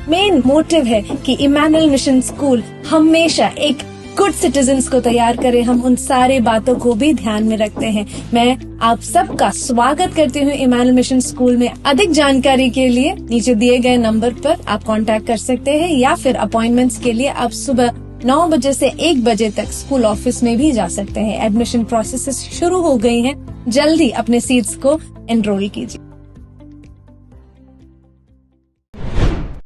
मेन मोटिव है कि इमैनुअल मिशन स्कूल हमेशा एक गुड सिटीजन्स को तैयार करे, हम उन सारे बातों को भी ध्यान में रखते हैं। मैं आप सबका स्वागत करती हूँ इमैनुअल मिशन स्कूल में। अधिक जानकारी के लिए नीचे दिए गए नंबर पर आप कांटेक्ट कर सकते हैं या फिर अपॉइंटमेंट्स के लिए आप सुबह 9 बजे से 1 बजे तक स्कूल ऑफिस में भी जा सकते हैं। एडमिशन प्रोसेस शुरू हो गई हैं, जल्दी अपने सीट्स को एनरोल कीजिए।